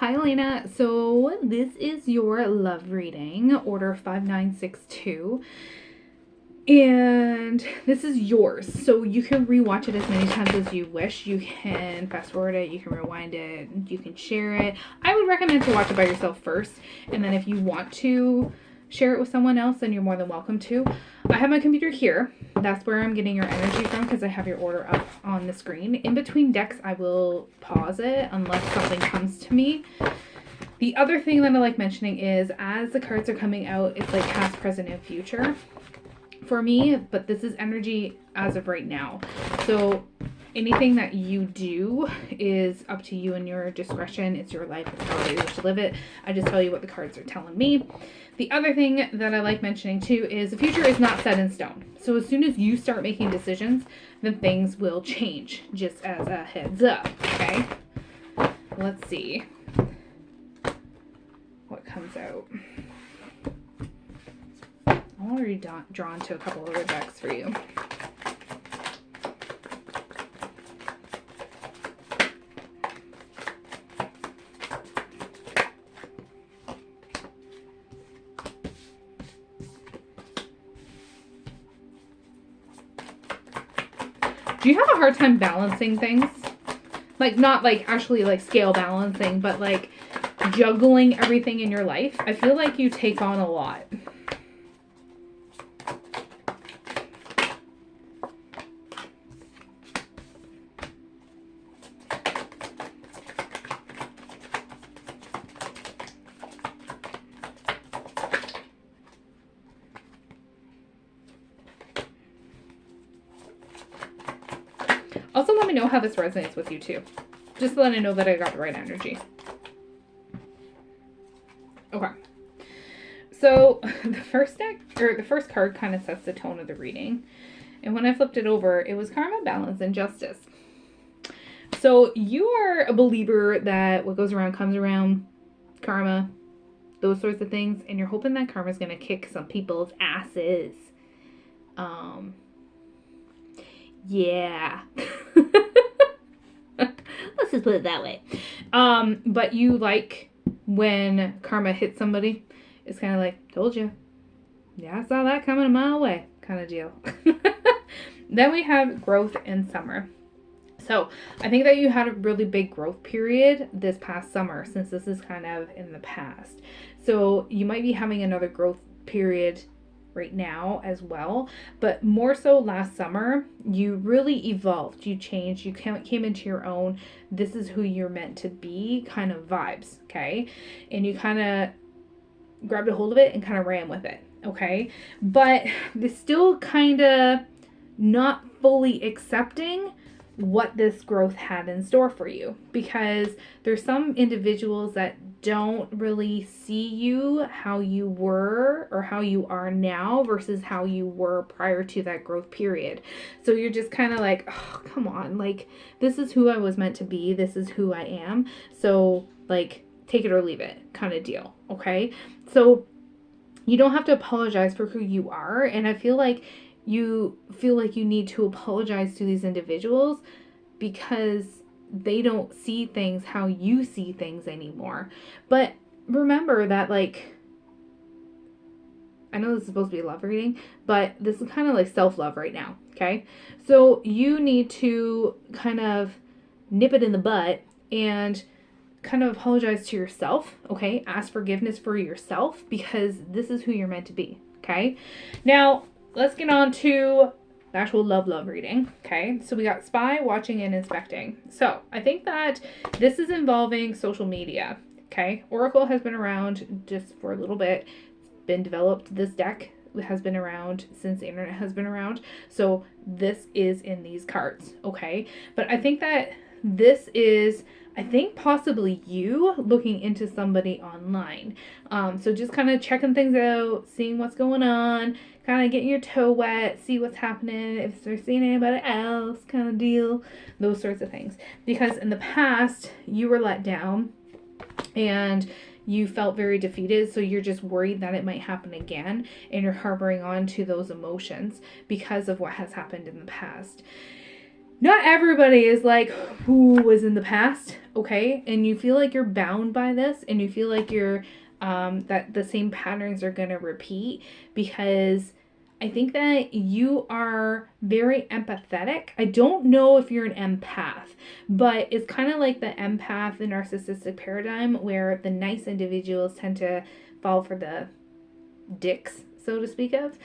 Hi, Elena. So this is your love reading, order 5962. And this is yours. So you can rewatch it as many times as you wish. You can fast forward it, you can rewind it, you can share it. I would recommend to watch it by yourself first. And then if you want to share it with someone else, then you're more than welcome to. I have my computer here. That's where I'm getting your energy from because I have your order up on the screen. In between decks, I will pause it unless something comes to me. The other thing that I like mentioning is as the cards are coming out, it's like past, present, and future for me, but this is energy as of right now. So anything that you do is up to you and your discretion. It's your life. It's how you wish to live it. I just tell you what the cards are telling me. The other thing that I like mentioning too is the future is not set in stone. So as soon as you start making decisions, then things will change, just as a heads up, okay? Let's see what comes out. I'm already drawn to a couple other decks for you. Do you have a hard time balancing things? Like, not like actually like scale balancing, but like juggling everything in your life? I feel like you take on a lot. Also, let me know how this resonates with you too. Just to let me know that I got the right energy. Okay. So the first deck, or the first card, kind of sets the tone of the reading. And when I flipped it over, it was karma, balance, and justice. So you are a believer that what goes around comes around, karma, those sorts of things, and you're hoping that karma's going to kick some people's asses. Yeah. Let's just put it that way. But you like when karma hits somebody, it's kind of like, told you. Yeah, I saw that coming a mile away kind of deal. Then we have growth in summer. So I think that you had a really big growth period this past summer, since this is kind of in the past. So you might be having another growth period right now as well, but more so last summer, you really evolved, you changed, you came into your own, this is who you're meant to be kind of vibes, okay? And you kind of grabbed a hold of it and kind of ran with it, okay? But this still kind of not fully accepting what this growth had in store for you, because there's some individuals that don't really see you how you were or how you are now versus how you were prior to that growth period. So you're just kind of like, oh, come on, like, this is who I was meant to be, this is who I am, so like, take it or leave it kind of deal, okay? So you don't have to apologize for who you are, and I feel like you need to apologize to these individuals because they don't see things how you see things anymore. But remember that, like, I know this is supposed to be a love reading, but this is kind of like self-love right now, okay? So you need to kind of nip it in the butt and kind of apologize to yourself, okay? Ask forgiveness for yourself, because this is who you're meant to be, okay? Now, let's get on to the actual love reading, okay? So we got spy, watching, and inspecting. So I think that this is involving social media, okay? Oracle has been around just for a little bit. It's been developed. This deck has been around since the internet has been around. So this is in these cards, okay? But I think that this is, I think, possibly you looking into somebody online. So just kind of checking things out, seeing what's going on, kind of getting your toe wet, see what's happening, if they're seeing anybody else kind of deal, those sorts of things. Because in the past, you were let down and you felt very defeated, so you're just worried that it might happen again, and you're harboring on to those emotions because of what has happened in the past. not everybody is like who was in the past, okay? And you feel like you're bound by this, and you feel like you're that the same patterns are gonna repeat, because I think that you are very empathetic. I don't know if you're an empath, but it's kind of like the empath, the narcissistic paradigm, where the nice individuals tend to fall for the dicks, so to speak of.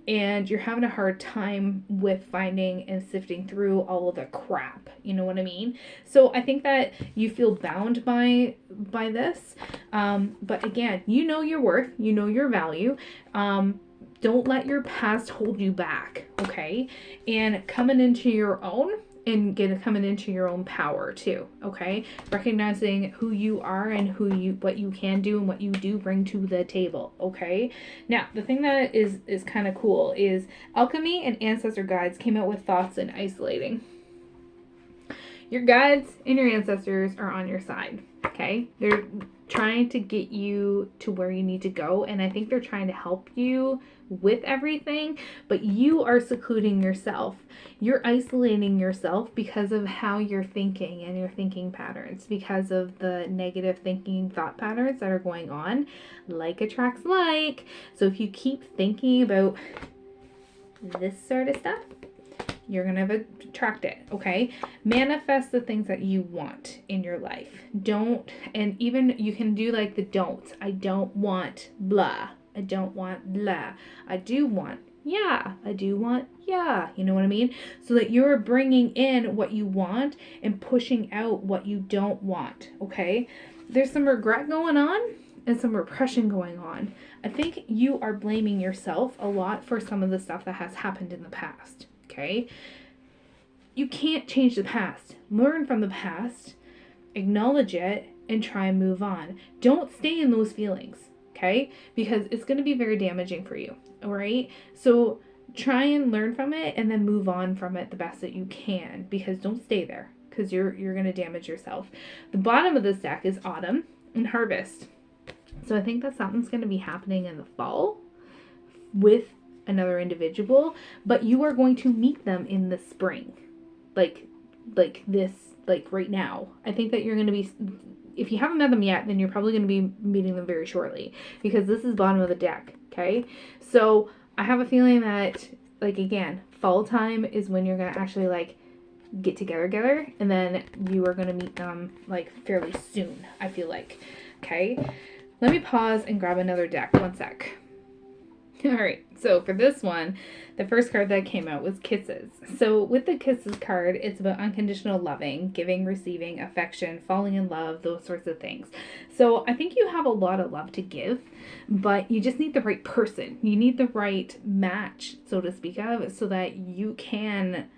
And you're having a hard time with finding and sifting through all of the crap. You know what I mean? So I think that you feel bound by this. But again, you know your worth, you know your value. Don't let your past hold you back, okay? And coming into your own, and coming into your own power too, okay? Recognizing who you are and what you can do and what you do bring to the table, okay? Now, the thing that is kind of cool is alchemy and ancestor guides came out with thoughts in isolating. Your guides and your ancestors are on your side, okay? They're trying to get you to where you need to go, and I think they're trying to help you with everything, but you are secluding yourself. You're isolating yourself because of how you're thinking and your thinking patterns, because of the negative thinking thought patterns that are going on. Like attracts like. So if you keep thinking about this sort of stuff, you're going to attract it, okay? Manifest the things that you want in your life. Don't, and even you can do like the don'ts. I don't want blah. I don't want blah. I do want, yeah. I do want, yeah. You know what I mean? So that you're bringing in what you want and pushing out what you don't want, okay? There's some regret going on and some repression going on. I think you are blaming yourself a lot for some of the stuff that has happened in the past. Okay? You can't change the past. Learn from the past, acknowledge it, and try and move on. Don't stay in those feelings, okay? Because it's going to be very damaging for you, all right? So try and learn from it and then move on from it the best that you can, because don't stay there, because you're going to damage yourself. The bottom of this deck is autumn and harvest. So I think that something's going to be happening in the fall with another individual, but you are going to meet them in the spring, like this, like right now. I think that you're going to be, if you haven't met them yet, then you're probably going to be meeting them very shortly, because this is bottom of the deck, okay? So I have a feeling that, like, again, fall time is when you're going to actually like get together, and then you are going to meet them like fairly soon, I feel like. Okay, let me pause and grab another deck. One sec. All right, so for this one, the first card that came out was Kisses. So with the Kisses card, it's about unconditional loving, giving, receiving, affection, falling in love, those sorts of things. So I think you have a lot of love to give, but you just need the right person. You need the right match, so to speak of, so that you can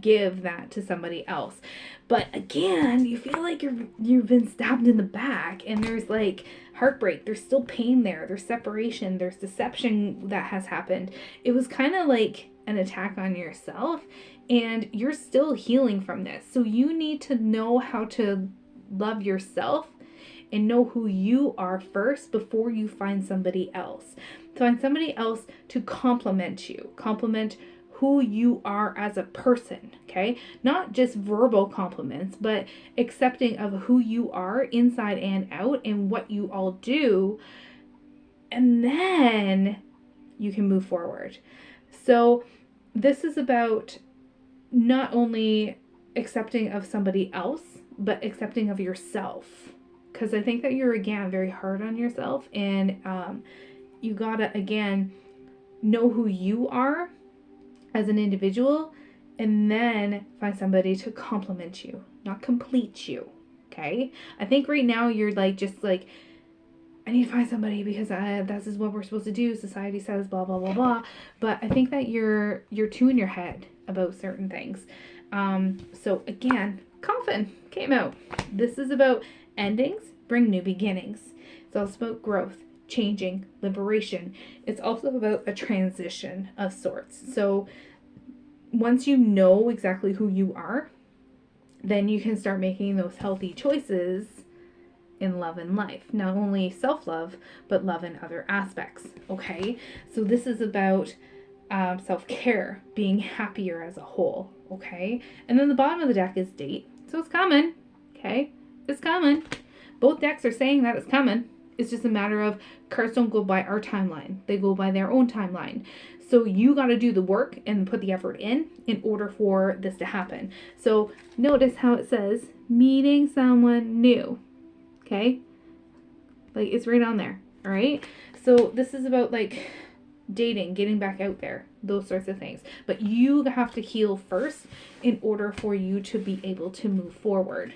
give that to somebody else. But again, you feel like you've been stabbed in the back, and there's like heartbreak, there's still pain there, there's separation, there's deception that has happened. It was kind of like an attack on yourself, and you're still healing from this. So you need to know how to love yourself and know who you are first before you find somebody else. Find somebody else to complement you, complement who you are as a person, okay? Not just verbal compliments, but accepting of who you are inside and out and what you all do. And then you can move forward. So this is about not only accepting of somebody else, but accepting of yourself. Because I think that you're, again, very hard on yourself, and you gotta, again, know who you are as an individual, and then find somebody to complement you, not complete you, okay? I think right now you're like, just like, I need to find somebody because this is what we're supposed to do, society says blah blah blah blah. But I think that you're too in your head about certain things. So again, Coffin came out. This is about endings bring new beginnings. It's also about growth, changing, liberation. It's also about a transition of sorts. So once you know exactly who you are, then you can start making those healthy choices in love and life. Not only self-love, but love in other aspects, okay? So this is about self-care, being happier as a whole, okay? And then the bottom of the deck is date. So it's coming, okay? It's coming. Both decks are saying that it's coming. It's just a matter of cards don't go by our timeline. They go by their own timeline. So you got to do the work and put the effort in order for this to happen. So notice how it says meeting someone new, okay? Like it's right on there, all right? So this is about like dating, getting back out there, those sorts of things. But you have to heal first in order for you to be able to move forward.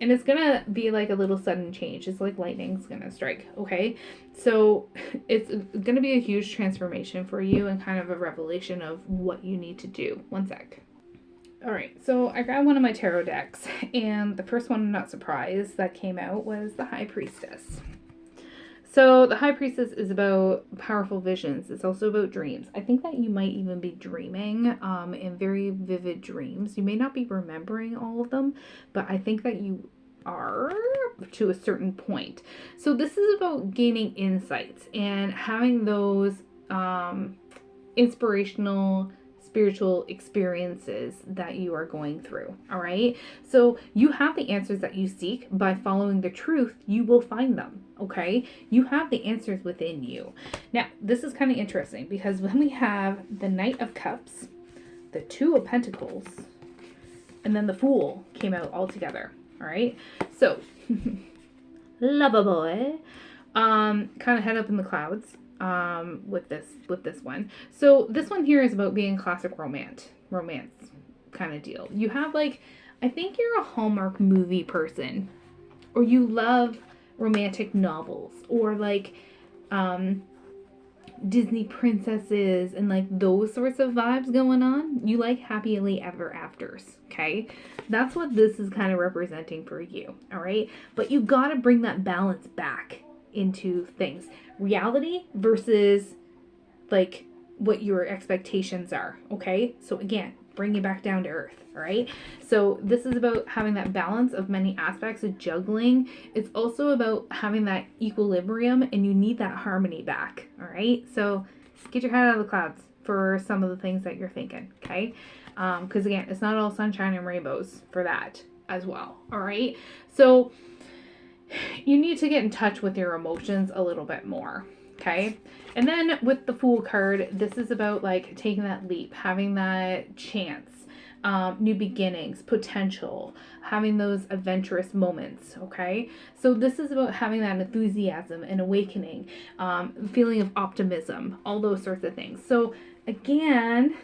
And it's gonna be like a little sudden change. It's like lightning's gonna strike, okay? So it's gonna be a huge transformation for you and kind of a revelation of what you need to do. One sec. All right, so I grabbed one of my tarot decks, and the first one, I'm not surprised, that came out was the High Priestess. So the High Priestess is about powerful visions. It's also about dreams. I think that you might even be dreaming in very vivid dreams. You may not be remembering all of them, but I think that you are to a certain point. So this is about gaining insights and having those inspirational spiritual experiences that you are going through. All right. So you have the answers that you seek by following the truth. You will find them. Okay. You have the answers within you. Now, this is kind of interesting because when we have the Knight of Cups, the Two of Pentacles, and then the Fool came out all together. All right. So lover boy, kind of head up in the clouds. With this one. So this one here is about being classic romance kind of deal. You have like, I think you're a Hallmark movie person, or you love romantic novels, or like Disney princesses and like those sorts of vibes going on. You like happily ever afters, okay? That's what this is kind of representing for you, all right? But you got to bring that balance back into things. Reality versus like what your expectations are, okay? So again, bring you back down to earth, all right? So this is about having that balance of many aspects of juggling. It's also about having that equilibrium, and you need that harmony back, all right? So get your head out of the clouds for some of the things that you're thinking, okay? Because again, it's not all sunshine and rainbows for that as well, all right? So you need to get in touch with your emotions a little bit more, okay? And then with the Fool card, this is about like taking that leap, having that chance, new beginnings, potential, having those adventurous moments, okay? So this is about having that enthusiasm and awakening, feeling of optimism, all those sorts of things. So again,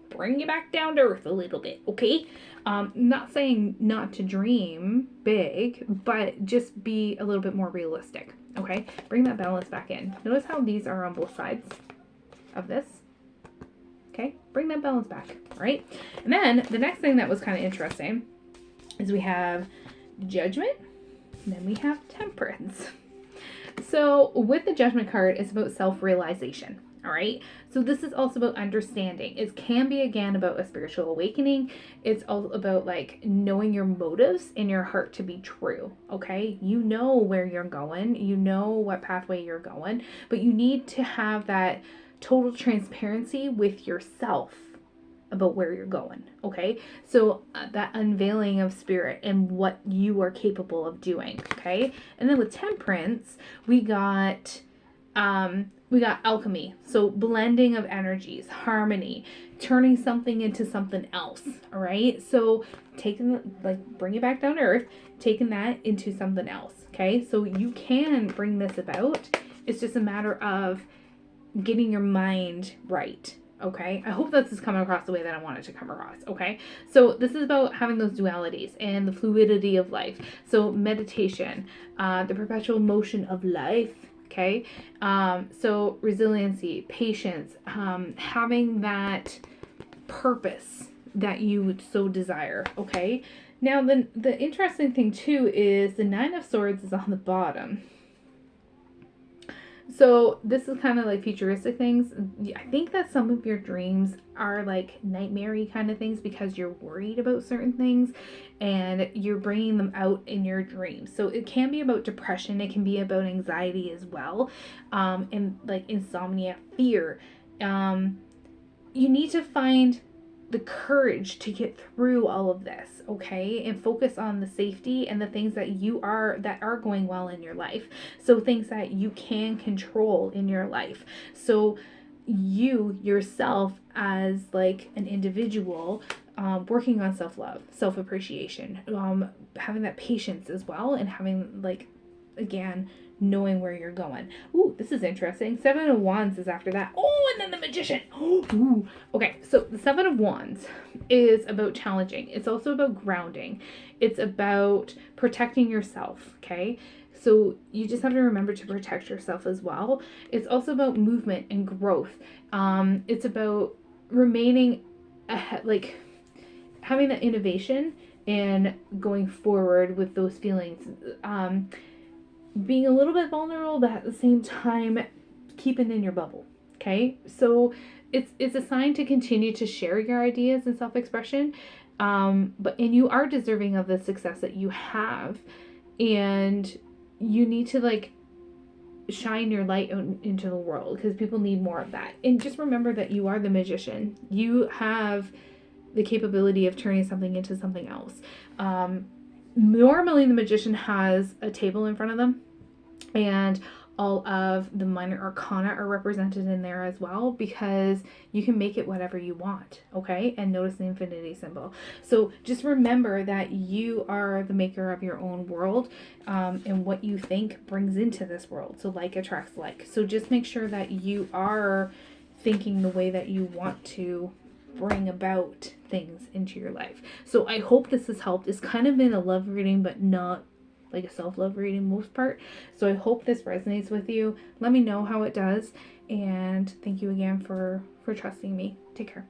bring you back down to earth a little bit, okay? Not saying not to dream big, but just be a little bit more realistic, okay? Bring that balance back in. Notice how these are on both sides of this, okay? Bring that balance back, all right? And then the next thing that was kind of interesting is we have Judgment, and then we have Temperance. So with the Judgment card, it's about self-realization. All right. So this is also about understanding. It can be again about a spiritual awakening. It's all about like knowing your motives in your heart to be true. Okay. You know where you're going. You know what pathway you're going, but you need to have that total transparency with yourself about where you're going. Okay. So that unveiling of spirit and what you are capable of doing. Okay. And then with Temperance, we got alchemy. So blending of energies, harmony, turning something into something else. All right. So bring it back down to earth, taking that into something else. Okay. So you can bring this about. It's just a matter of getting your mind right. Okay. I hope this is coming across the way that I want it to come across. Okay. So this is about having those dualities and the fluidity of life. So meditation, the perpetual motion of life. Okay. So resiliency, patience, having that purpose that you would so desire. Okay. Now, the interesting thing too is the Nine of Swords is on the bottom. So this is kind of like futuristic things. I think that some of your dreams are like nightmare-y kind of things because you're worried about certain things and you're bringing them out in your dreams. So it can be about depression. It can be about anxiety as well. And like insomnia, fear. You need to find the courage to get through all of this, okay? And focus on the safety and the things that are going well in your life. So things that you can control in your life. So you yourself as like an individual, working on self-love, self-appreciation, having that patience as well, and having like, again, knowing where you're going. Ooh, this is interesting. Seven of Wands is after that. Oh, and then the Magician. Ooh. Okay, so the Seven of Wands is about challenging. It's also about grounding. It's about protecting yourself, okay? So you just have to remember to protect yourself as well. It's also about movement and growth. It's about remaining ahead, like having that innovation and going forward with those feelings. Being a little bit vulnerable, but at the same time keeping in your bubble. Okay, so it's a sign to continue to share your ideas and self-expression, and you are deserving of the success that you have, and you need to like shine your light into the world because people need more of that. And just remember that you are the magician. You have the capability of turning something into something else. Normally the magician has a table in front of them, and all of the minor arcana are represented in there as well, because you can make it whatever you want, okay? And notice the infinity symbol. So just remember that you are the maker of your own world, and what you think brings into this world. So like attracts like. So just make sure that you are thinking the way that you want to bring about things into your life. So I hope this has helped. It's kind of been a love reading, but not like a self-love reading most part. So I hope this resonates with you. Let me know how it does. And thank you again for trusting me. Take care.